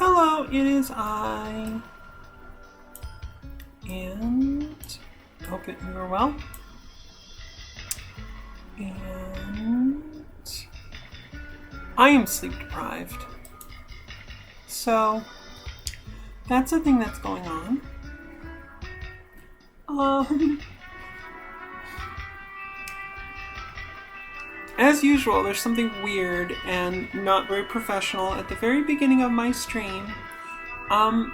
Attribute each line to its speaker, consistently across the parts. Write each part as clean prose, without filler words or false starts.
Speaker 1: Hello, it is I, and I hope that you are well. And I am sleep deprived. So that's a thing that's going on. As usual, there's something weird and not very professional at the very beginning of my stream.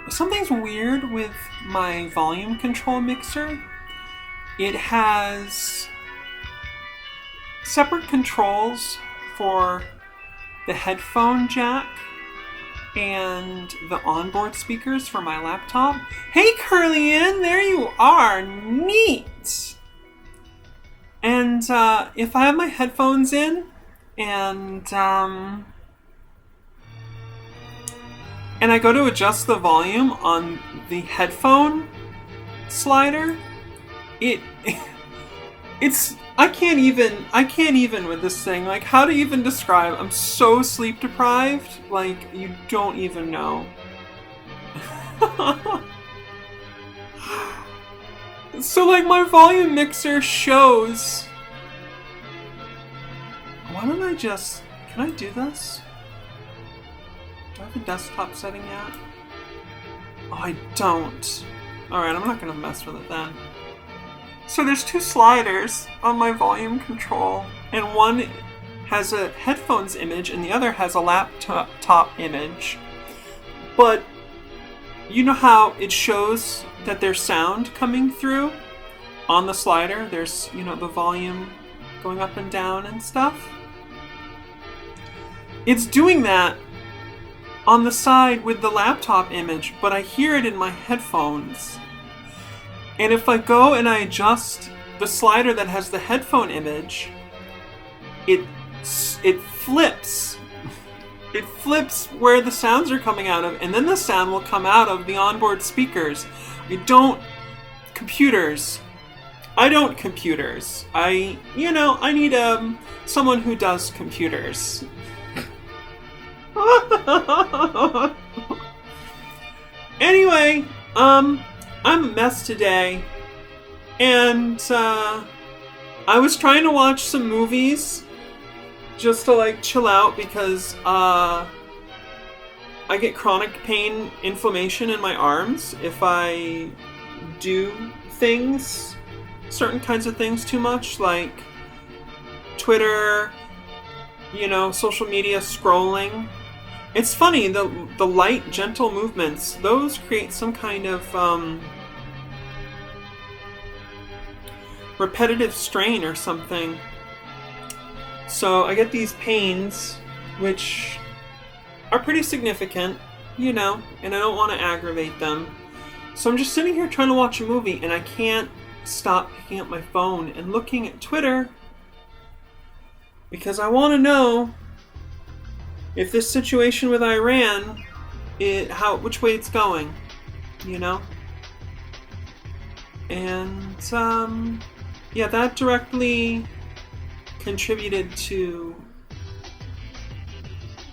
Speaker 1: Something's weird with my volume control mixer. It has separate controls for the headphone jack and the onboard speakers for my laptop. Hey, Curly-Ann, there you are. Neat. And if I have my headphones in and I go to adjust the volume on the headphone slider, it's I can't even with this thing. Like, how to even describe? I'm so sleep deprived, like you don't even know. So, like, my volume mixer shows... Why don't I just... Can I do this? Do I have a desktop setting yet? Oh, I don't. Alright, I'm not gonna mess with it then. So there's two sliders on my volume control, and one has a headphones image and the other has a laptop image. But you know how it shows that there's sound coming through on the slider? There's, you know, the volume going up and down and stuff. It's doing that on the side with the laptop image, but I hear it in my headphones. And if I go and I adjust the slider that has the headphone image, it flips. It flips where the sounds are coming out of, and then the sound will come out of the onboard speakers. I don't computers. I need someone who does computers. Anyway, I'm a mess today, and I was trying to watch some movies just to, like, chill out because I get chronic pain inflammation in my arms if I do things, certain kinds of things too much, like Twitter, you know, social media scrolling. It's funny, the light, gentle movements, those create some kind of repetitive strain or something. So I get these pains, which are pretty significant, you know, and I don't want to aggravate them. So I'm just sitting here trying to watch a movie, and I can't stop picking up my phone and looking at Twitter because I want to know if this situation with Iran, which way it's going, you know? And, yeah, that directly contributed to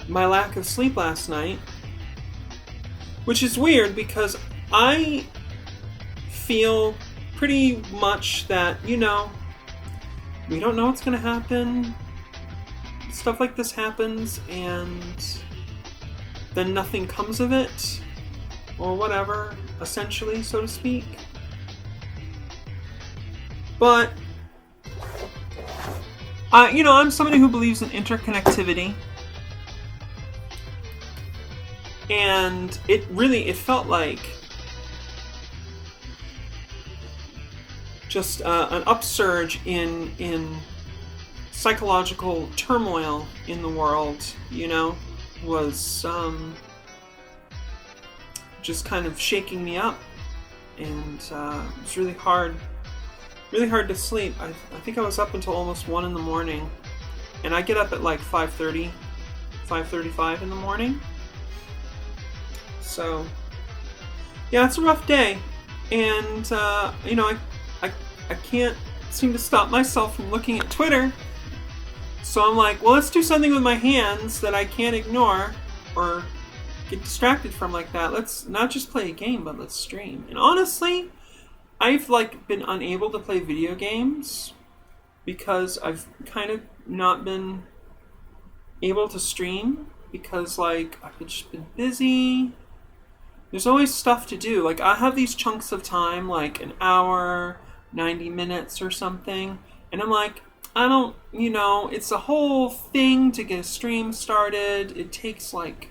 Speaker 1: my lack of sleep last night, which is weird because I feel pretty much that, you know, we don't know what's going to happen. Stuff like this happens and then nothing comes of it, or whatever, essentially, so to speak. But you know, I'm somebody who believes in interconnectivity, and it felt like just an upsurge in psychological turmoil in the world, you know, was just kind of shaking me up, and it's really hard to sleep. I think I was up until almost 1 in the morning, and I get up at like 5:35 in the morning. So yeah, it's a rough day, and you know, I can't seem to stop myself from looking at Twitter. So I'm like, well, let's do something with my hands that I can't ignore, or get distracted from like that. Let's not just play a game, but let's stream. And honestly, I've like been unable to play video games because I've kind of not been able to stream because like I've just been busy. There's always stuff to do. Like I have these chunks of time, like an hour, 90 minutes or something, and I'm like, I don't, it's a whole thing to get a stream started. It takes like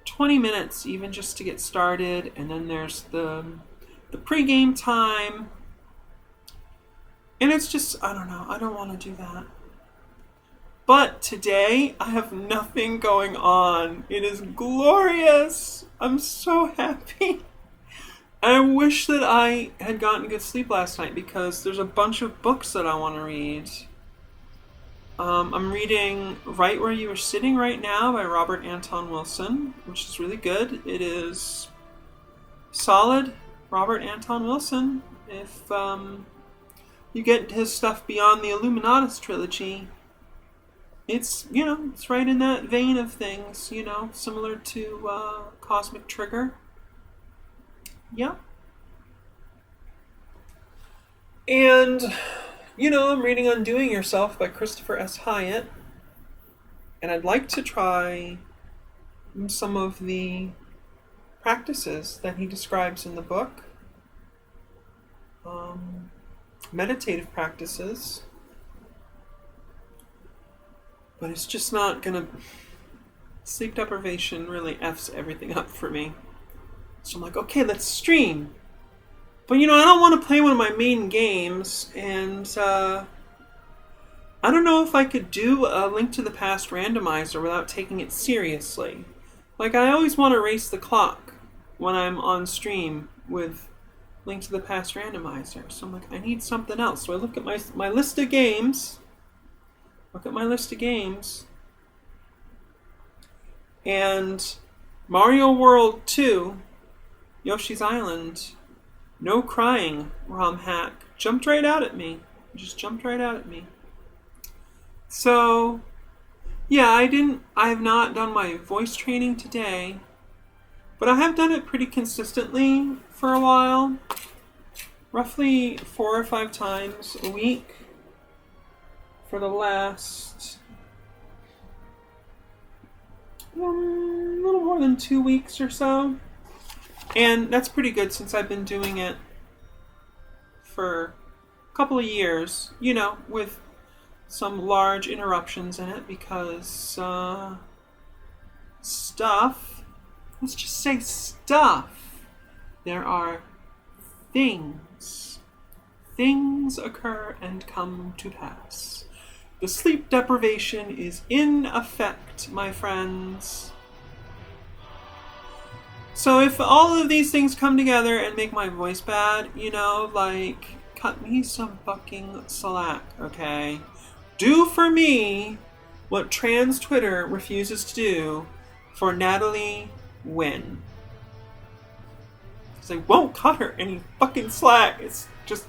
Speaker 1: 20 minutes even just to get started, and then there's the pregame time. And it's just, I don't know, I don't want to do that. But today, I have nothing going on. It is glorious. I'm so happy. I wish that I had gotten good sleep last night because there's a bunch of books that I want to read. I'm reading Right Where You Are Sitting Right Now by Robert Anton Wilson, which is really good. It is solid Robert Anton Wilson. If you get his stuff beyond the Illuminatus trilogy, it's, it's right in that vein of things, similar to Cosmic Trigger. Yeah. And, I'm reading Undoing Yourself by Christopher S. Hyatt. And I'd like to try some of the practices that he describes in the book. Meditative practices. But it's just not gonna... Sleep deprivation really F's everything up for me. So I'm like, okay, let's stream. But I don't want to play one of my main games, and I don't know if I could do a Link to the Past randomizer without taking it seriously. Like, I always want to race the clock when I'm on stream with Link to the Past randomizer. So I'm like, I need something else. So I look at my list of games. And Mario World 2, Yoshi's Island, no crying ROM hack jumped right out at me. Just jumped right out at me. So, yeah, I have not done my voice training today, but I have done it pretty consistently for a while. Roughly 4 or 5 times a week for the last a little more than 2 weeks or so. And that's pretty good since I've been doing it for a couple of years, with some large interruptions in it because stuff, let's just say stuff, there are things occur and come to pass. The sleep deprivation is in effect, my friends. So if all of these things come together and make my voice bad, cut me some fucking slack, okay? Do for me what trans Twitter refuses to do for Natalie Wynn. Because they won't cut her any fucking slack. It's just...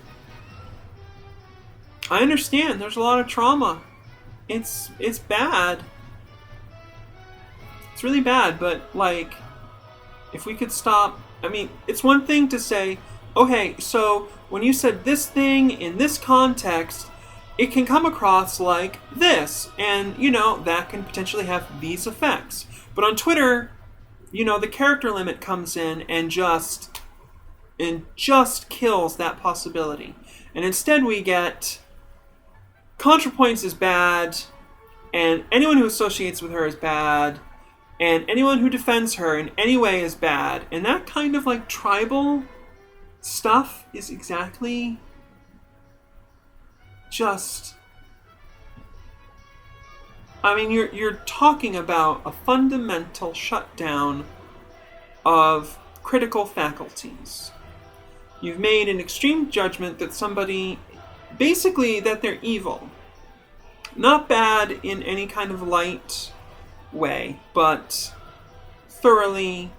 Speaker 1: I understand, there's a lot of trauma. It's bad. It's really bad, but, if we could stop... it's one thing to say, okay, so when you said this thing in this context, it can come across like this, and, that can potentially have these effects. But on Twitter, the character limit comes in and just kills that possibility. And instead we get ContraPoints is bad, and anyone who associates with her is bad, and anyone who defends her in any way is bad. And that kind of tribal stuff is exactly just... you're talking about a fundamental shutdown of critical faculties. You've made an extreme judgment that somebody... Basically, that they're evil. Not bad in any kind of light way, but thoroughly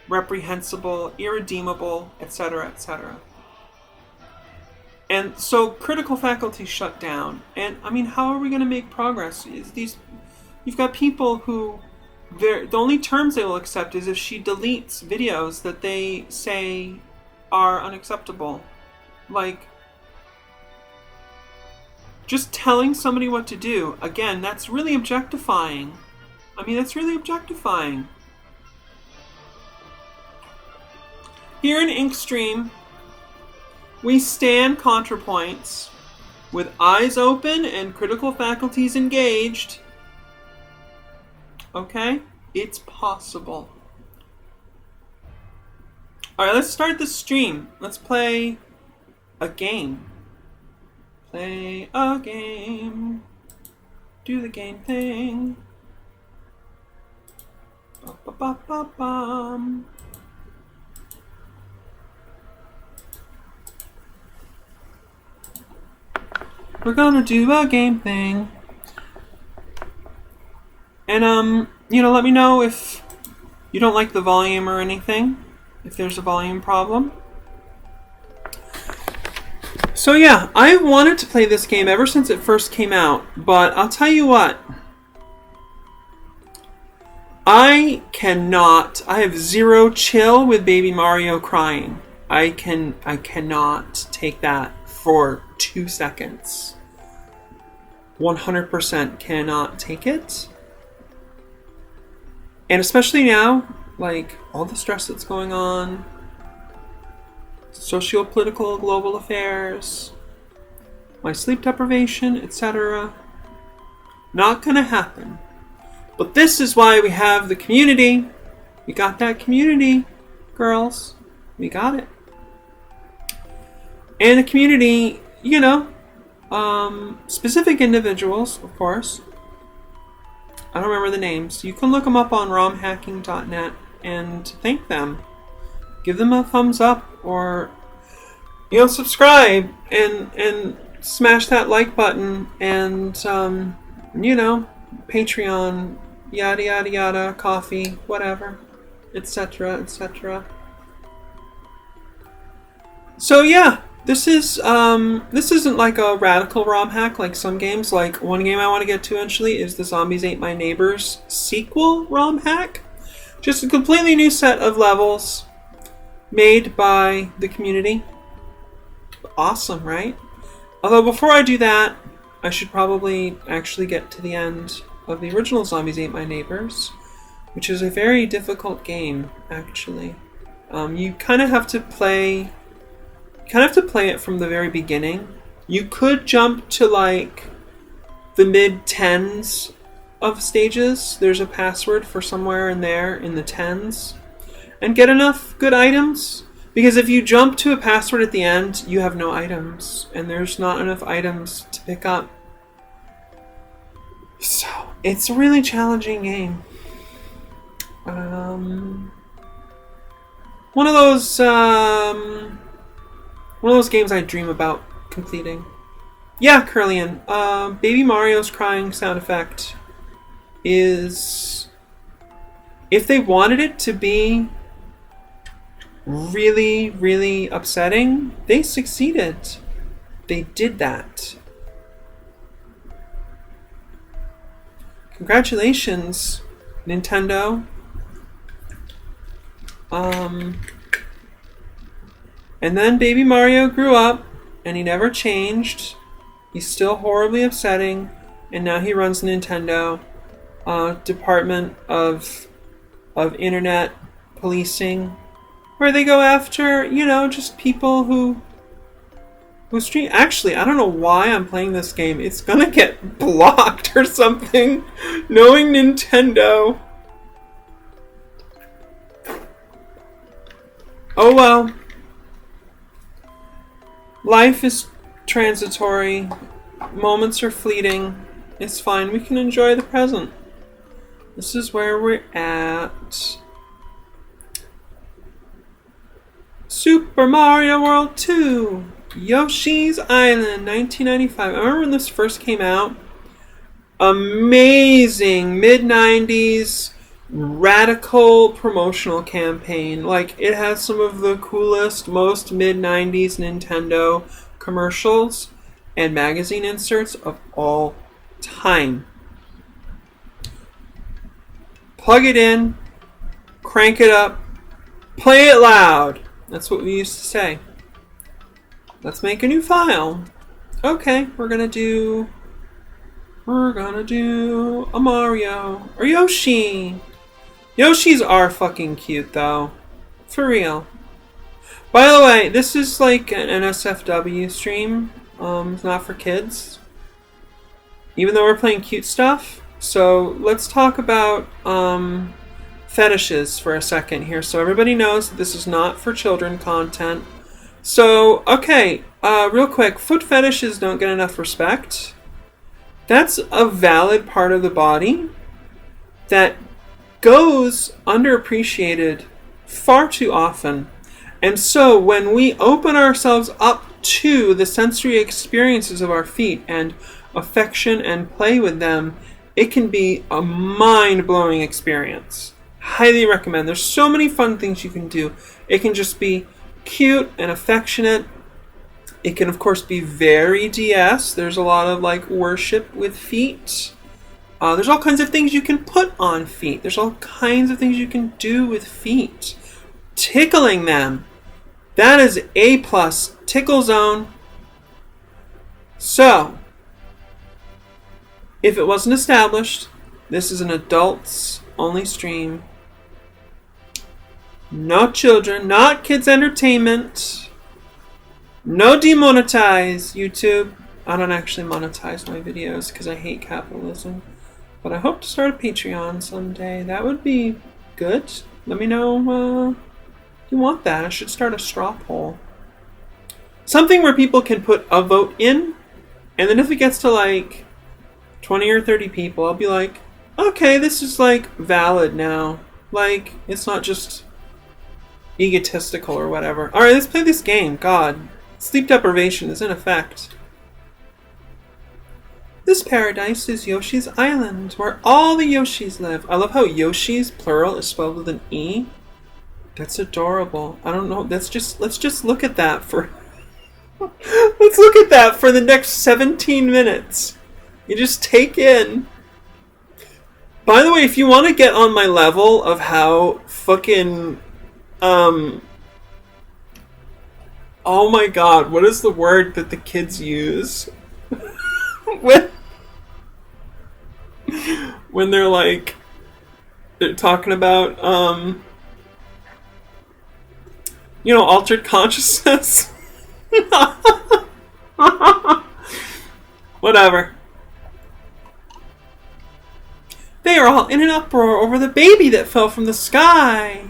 Speaker 1: reprehensible, irredeemable, etc., etc. And so critical faculty shut down. And how are we going to make progress? You've got people who the only terms they will accept is if she deletes videos that they say are unacceptable. Like, just telling somebody what to do, again, that's really objectifying. I mean, that's really objectifying. Here in Inkstream, we stand ContraPoints with eyes open and critical faculties engaged. Okay? It's possible. Alright, let's start the stream. Let's play a game. Play a game. Do the game thing. Ba-ba-ba-ba-bum. We're gonna do a game thing. And, let me know if you don't like the volume or anything. If there's a volume problem. So yeah, I wanted to play this game ever since it first came out. But I'll tell you what. I have zero chill with Baby Mario crying. I cannot take that for 2 seconds. 100% cannot take it. And especially now, like, all the stress that's going on, socio-political global affairs, my sleep deprivation, etc. Not gonna happen. But this is why we have the community. We got that community, girls. We got it. And the community, specific individuals, of course. I don't remember the names. You can look them up on romhacking.net and thank them. Give them a thumbs up or, subscribe and smash that like button and, Patreon, yada yada yada, coffee, whatever, etc., etc. So yeah. This isn't like a radical ROM hack like some games. Like, one game I want to get to eventually is the Zombies Ate My Neighbors sequel ROM hack. Just a completely new set of levels made by the community. Awesome, right? Although before I do that, I should probably actually get to the end of the original Zombies Ate My Neighbors, which is a very difficult game, actually. You kind of have to play it from the very beginning. You could jump to like the mid-10s of stages. There's a password for somewhere in there in the 10s. And get enough good items. Because if you jump to a password at the end, you have no items. And there's not enough items to pick up. So, it's a really challenging game. One of those games I dream about completing. Yeah, Curlian. Baby Mario's crying sound effect is... If they wanted it to be really, really upsetting, they succeeded. They did that. Congratulations, Nintendo. And then Baby Mario grew up, and he never changed. He's still horribly upsetting, and now he runs Nintendo Department of Internet Policing, where they go after, just people who stream. Actually, I don't know why I'm playing this game. It's gonna get blocked or something, knowing Nintendo. Oh well. Life is transitory. Moments are fleeting. It's fine. We can enjoy the present. This is where we're at. Super Mario World 2. Yoshi's Island, 1995. I remember when this first came out. Amazing mid-90s radical promotional campaign. Like, it has some of the coolest, most mid-90s Nintendo commercials and magazine inserts of all time. plug it in, crank it up, play it loud. That's what we used to say. Let's make a new file. Okay, we're gonna do a Mario or Yoshi. Yoshis are fucking cute though. For real. By the way, this is like an NSFW stream. It's not for kids. Even though we're playing cute stuff. So let's talk about fetishes for a second here, so everybody knows that this is not for children content. So, okay, real quick, foot fetishes don't get enough respect. That's a valid part of the body that goes underappreciated far too often. And so when we open ourselves up to the sensory experiences of our feet and affection and play with them, it can be a mind-blowing experience. Highly recommend. There's so many fun things you can do. It can just be cute and affectionate. It can, of course, be very DS. There's a lot of like worship with feet. There's all kinds of things you can put on feet. There's all kinds of things you can do with feet. Tickling them. That is A+. Tickle zone. So, if it wasn't established, this is an adults only stream. No children, not kids entertainment. No demonetize, YouTube. I don't actually monetize my videos because I hate capitalism. But I hope to start a Patreon someday. That would be good. Let me know if you want that. I should start a straw poll. Something where people can put a vote in, and then if it gets to like 20 or 30 people, I'll be like, okay, this is like valid now. Like, it's not just egotistical or whatever. Alright, let's play this game. God. Sleep deprivation is in effect. This paradise is Yoshi's Island, where all the Yoshis live. I love how Yoshi's plural is spelled with an E. That's adorable. I don't know. Let's just look at that for let's look at that for the next 17 minutes. You just take in. By the way, if you want to get on my level of how fucking oh my god, what is the word that the kids use when they're like they're talking about you know, altered consciousness? Whatever. They are all in an uproar over the baby that fell from the sky.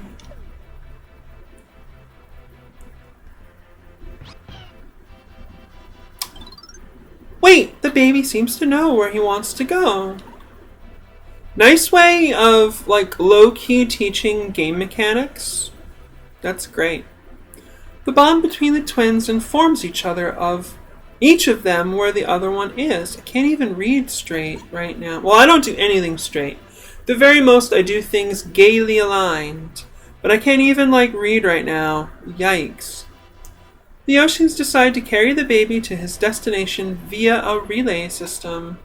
Speaker 1: Wait, the baby seems to know where he wants to go. Nice way of, like, low-key teaching game mechanics. That's great. The bond between the twins informs each of them where the other one is. I can't even read straight right now. Well, I don't do anything straight. The very most, I do things gaily aligned. But I can't even, like, read right now. Yikes. The Yoshis decide to carry the baby to his destination via a relay system.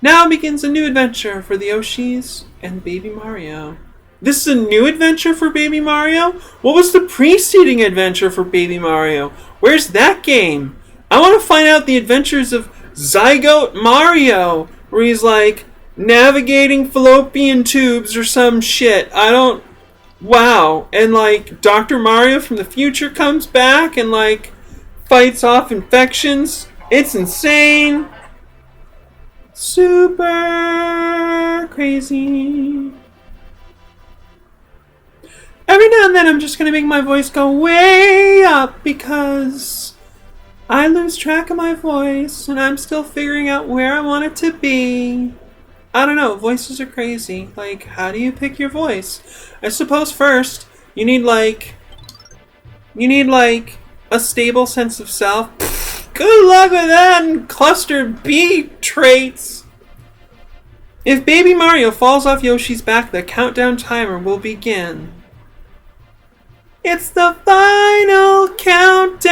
Speaker 1: Now begins a new adventure for the Yoshis and Baby Mario. This is a new adventure for Baby Mario? What was the preceding adventure for Baby Mario? Where's that game? I want to find out the adventures of Zygote Mario, where he's like navigating fallopian tubes or some shit. Wow. And like Dr. Mario from the future comes back and like fights off infections. It's insane. Super crazy. Every now and then I'm just going to make my voice go way up because I lose track of my voice and I'm still figuring out where I want it to be. I don't know, voices are crazy. Like, how do you pick your voice? I suppose first, you need like a stable sense of self. Pfft, good luck with that and cluster B traits. If Baby Mario falls off Yoshi's back, the countdown timer will begin. It's the final countdown!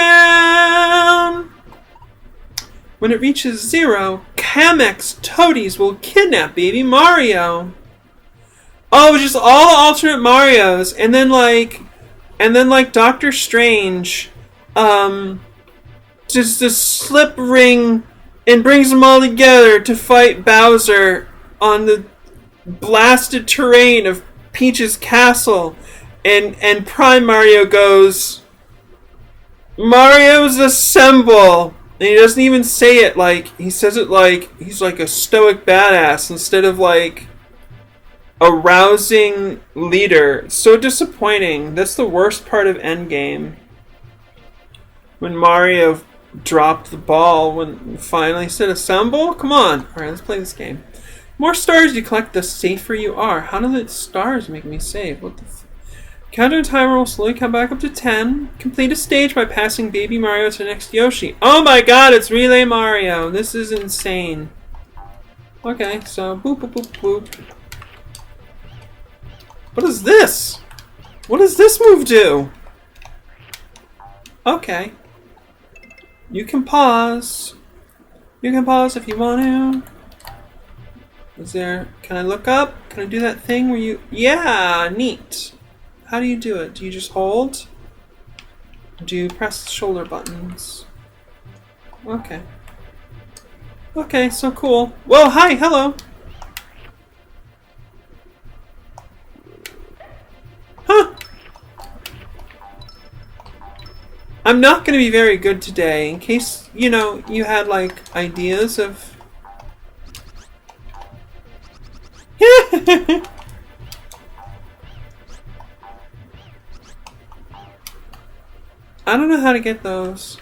Speaker 1: When it reaches 0, Kamek's toadies will kidnap Baby Mario. Oh, it was just all alternate Marios, and then like Doctor Strange, just a slip ring and brings them all together to fight Bowser on the blasted terrain of Peach's castle, and Prime Mario goes, Mario's assemble, and he doesn't even say it like he says it like he's like a stoic badass instead of like a rousing leader. It's so disappointing. That's the worst part of Endgame. When Mario dropped the ball when finally said assemble? Come on. Alright, let's play this game. More stars you collect, the safer you are. How do the stars make me save? What the Countdown timer will slowly come back up to 10. Complete a stage by passing Baby Mario to the next Yoshi. Oh my god, it's Relay Mario. This is insane. Okay, so boop boop boop boop. What is this? What does this move do? Okay. You can pause. You can pause if you want to. Is there... Can I look up? Can I do that thing where you... Yeah! Neat. How do you do it? Do you just hold? Do you press the shoulder buttons? Okay. Okay, so cool. Whoa, hi, hello! Huh! I'm not going to be very good today, in case, you know, you had, like, ideas of... I don't know how to get those.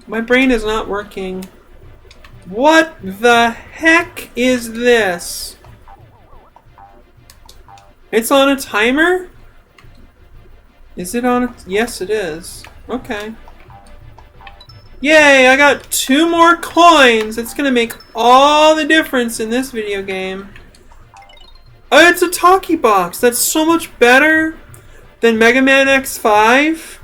Speaker 1: My brain is not working. What the heck is this? It's on a timer? Is it on a... Yes, it is. Okay. Yay, I got 2 more coins! It's gonna make all the difference in this video game. Oh, it's a talkie box! That's so much better than Mega Man X5?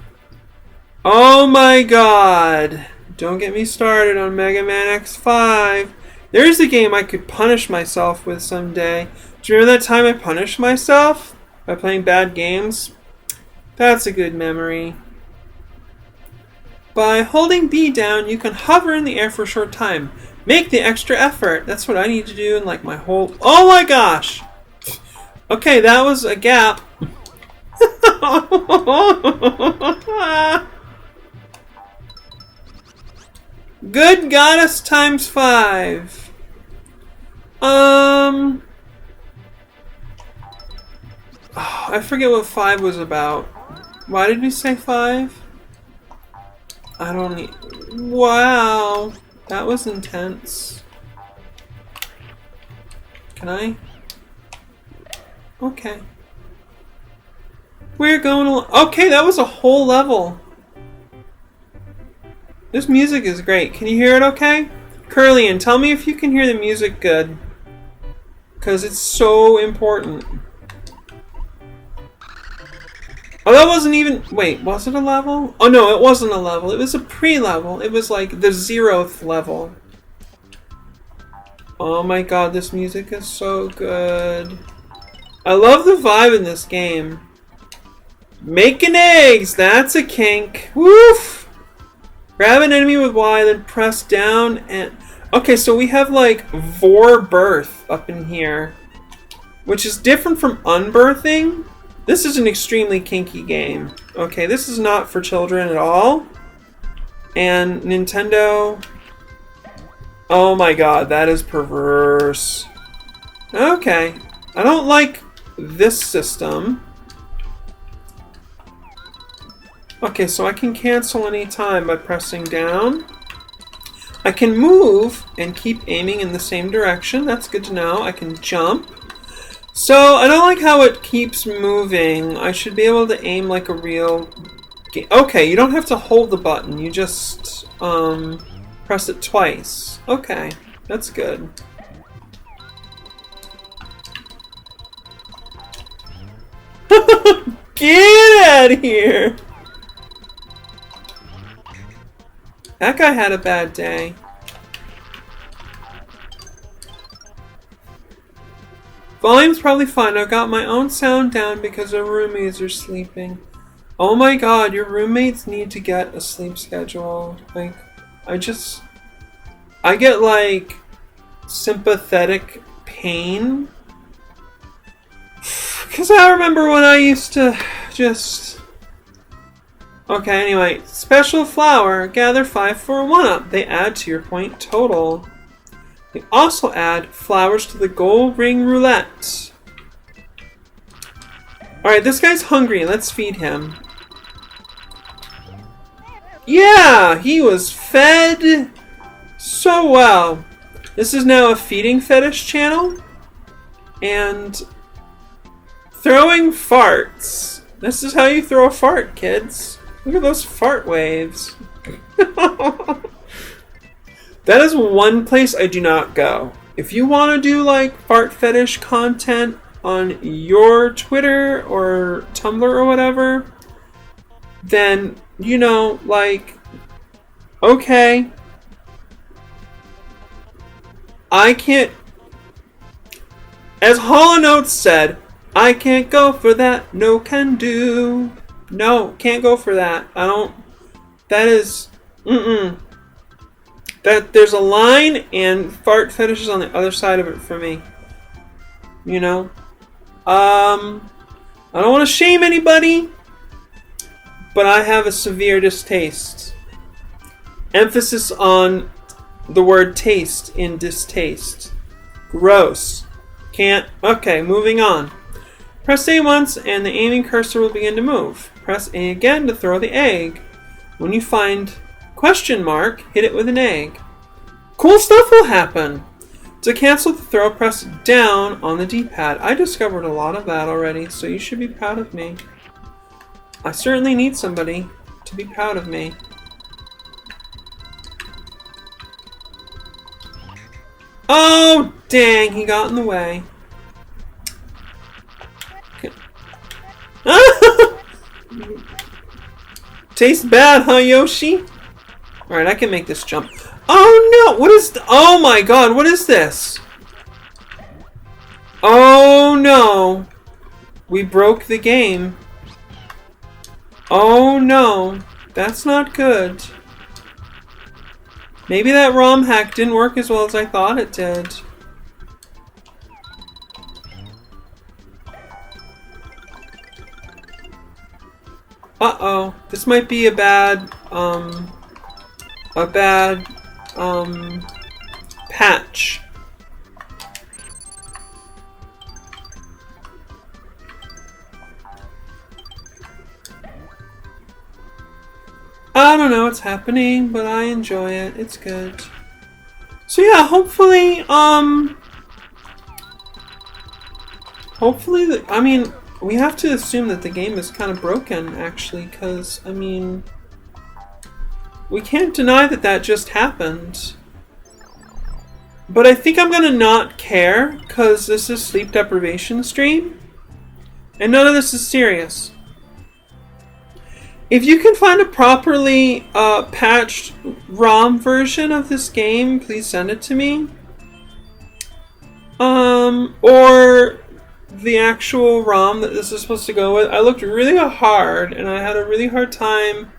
Speaker 1: Oh my god! Don't get me started on Mega Man X5. There's a game I could punish myself with someday. Do you remember that time I punished myself? By playing bad games? That's a good memory. By holding B down, you can hover in the air for a short time. Make the extra effort. That's what I need to do in like my whole... Oh my gosh! Okay, that was a gap. Good goddess times 5. Oh, I forget what 5 was about. Why did we say 5? I don't need... Wow! That was intense. Can I? Okay. We're going along... Okay, that was a whole level. This music is great. Can you hear it okay? Curlian, tell me if you can hear the music good. Because it's so important. Oh, that wasn't even... Wait, was it a level? Oh no, it wasn't a level. It was a pre-level. It was like the 0th level. Oh my god, this music is so good. I love the vibe in this game. Making eggs! That's a kink. Woof! Grab an enemy with Y, then press down and... Okay, so we have like vor birth up in here. Which is different from unbirthing. This is an extremely kinky game. Okay, this is not for children at all. And Nintendo... Oh my god, that is perverse. Okay. I don't like this system. Okay, so I can cancel any time by pressing down. I can move and keep aiming in the same direction. That's good to know. I can jump. So, I don't like how it keeps moving. I should be able to aim like a real game. Okay, you don't have to hold the button. You just press it twice. Okay, that's good. Get out of here! That guy had a bad day. Volume's probably fine. I've got my own sound down because our roommates are sleeping. Oh my god, your roommates need to get a sleep schedule. Like, I get like sympathetic pain. Because I remember when I used to just... Okay, anyway. Special flower. Gather 5 for a 1-up. They add to your point total. They also add flowers to the gold ring roulette. Alright, this guy's hungry. Let's feed him. Yeah! He was fed so well. This is now a feeding fetish channel. And... throwing farts. This is how you throw a fart, kids. Look at those fart waves. That is one place I do not go. If you want to do like fart fetish content on your Twitter or Tumblr or whatever, then, you know, like, okay. I can't... As Hall & Oates said, I can't go for that. No can do. No, can't go for that. I don't... That is... That there's a line, and fart fetish is on the other side of it for me. You know? I don't want to shame anybody, but I have a severe distaste. Emphasis on the word taste in distaste. Gross. Can't... Okay, moving on. Press A once, and the aiming cursor will begin to move. Press A again to throw the egg. When you find... question mark, hit it with an egg. Cool stuff will happen! To cancel the throw, press down on the D-pad. I discovered a lot of that already, so you should be proud of me. I certainly need somebody to be proud of me. Oh, dang, he got in the way. Tastes bad, huh, Yoshi? Alright, I can make this jump. Oh no! What is... Oh my god, what is this? Oh no! We broke the game. Oh no! That's not good. Maybe that ROM hack didn't work as well as I thought it did. Uh-oh. This might be a bad patch. I don't know what's happening, but I enjoy it. It's good. So yeah, hopefully, I mean, we have to assume that the game is kind of broken, actually, because, I mean, we can't deny that that just happened. But I think I'm gonna not care, because this is sleep deprivation stream, and none of this is serious. If you can find a properly patched ROM version of this game, please send it to me. Or the actual ROM that this is supposed to go with. I looked really hard, and I had a really hard time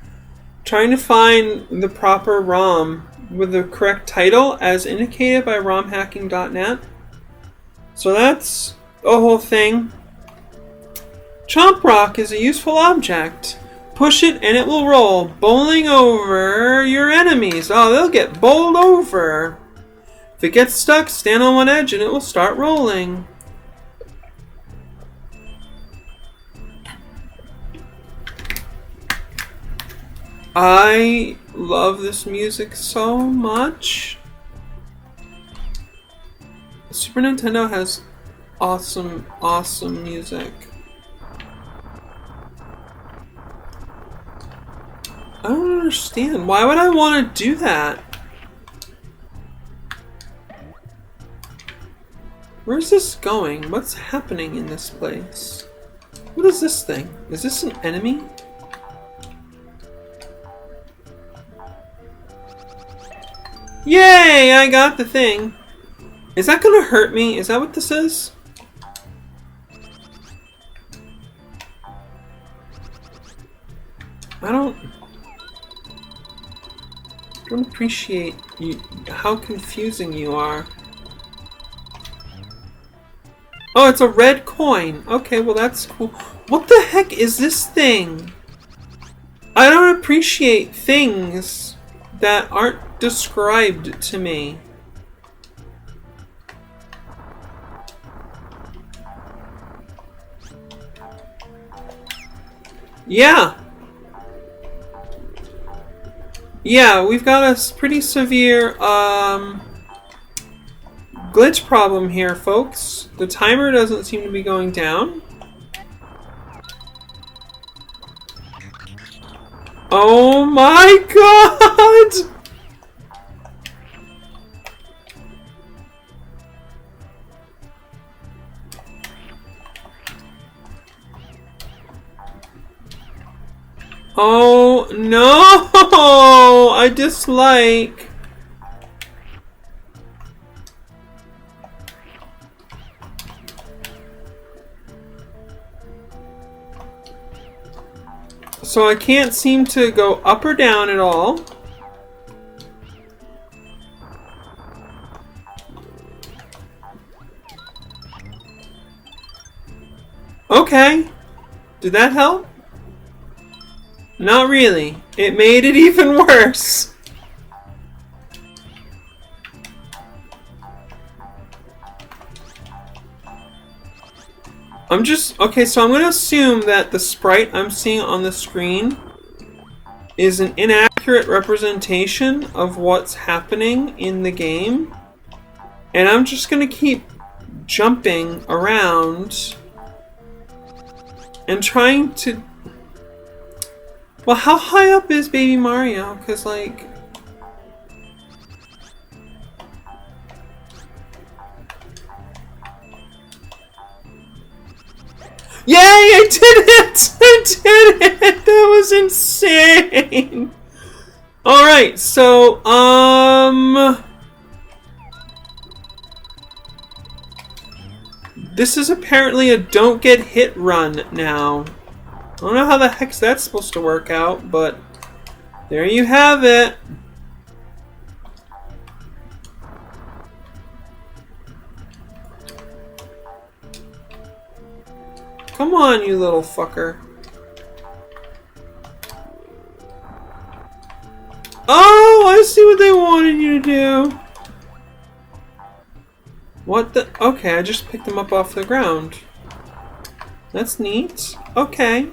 Speaker 1: trying to find the proper ROM with the correct title as indicated by romhacking.net. So that's a whole thing. Chomp Rock is a useful object. Push it and it will roll, bowling over your enemies. Oh, they'll get bowled over. If it gets stuck, stand on one edge and it will start rolling. I love this music so much. Super Nintendo has awesome, awesome music. I don't understand. Why would I want to do that? Where's this going? What's happening in this place? What is this thing? Is this an enemy? Yay! I got the thing. Is that gonna hurt me? Is that what this is? I don't appreciate you, how confusing you are. Oh, it's a red coin. Okay, well that's cool. What the heck is this thing? I don't appreciate things that aren't described to me. Yeah. Yeah, we've got a pretty severe glitch problem here, folks. The timer doesn't seem to be going down. Oh my god! Oh no! I dislike. So I can't seem to go up or down at all. Okay. Did that help? Not really. It made it even worse. Okay, so I'm going to assume that the sprite I'm seeing on the screen is an inaccurate representation of what's happening in the game. And I'm just going to keep jumping around and trying to... Well, how high up is Baby Mario? Because, like... Yay! I did it! I did it! That was insane! Alright, so, this is apparently a don't get hit run now. I don't know how the heck that's supposed to work out, but there you have it. Come on, you little fucker. Oh, I see what they wanted you to do. What the? Okay, I just picked them up off the ground. That's neat. Okay.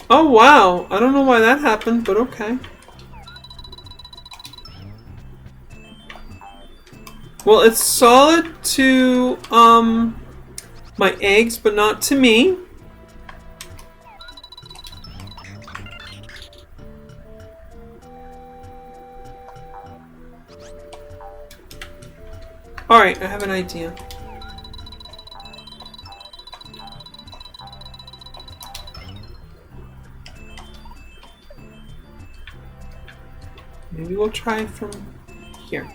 Speaker 1: Oh, wow. I don't know why that happened, but okay. Well, it's solid to, my eggs, but not to me. Alright, I have an idea. Maybe we'll try from here.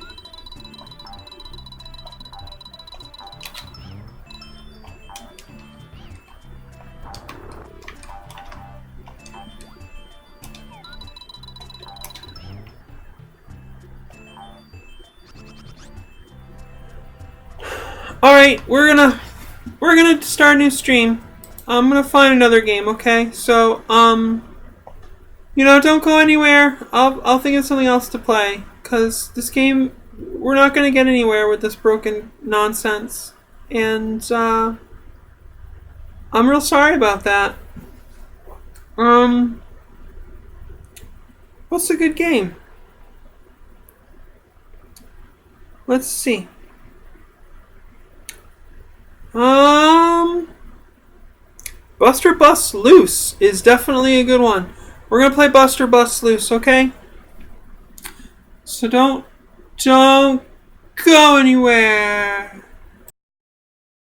Speaker 1: Alright, we're gonna start a new stream. I'm gonna find another game, okay? So, you know, don't go anywhere. I'll think of something else to play. Cause this game, we're not gonna get anywhere with this broken nonsense. And, I'm real sorry about that. What's a good game? Let's see. Buster Bust Loose is definitely a good one. We're gonna play Buster Bust Loose, okay? So don't go anywhere.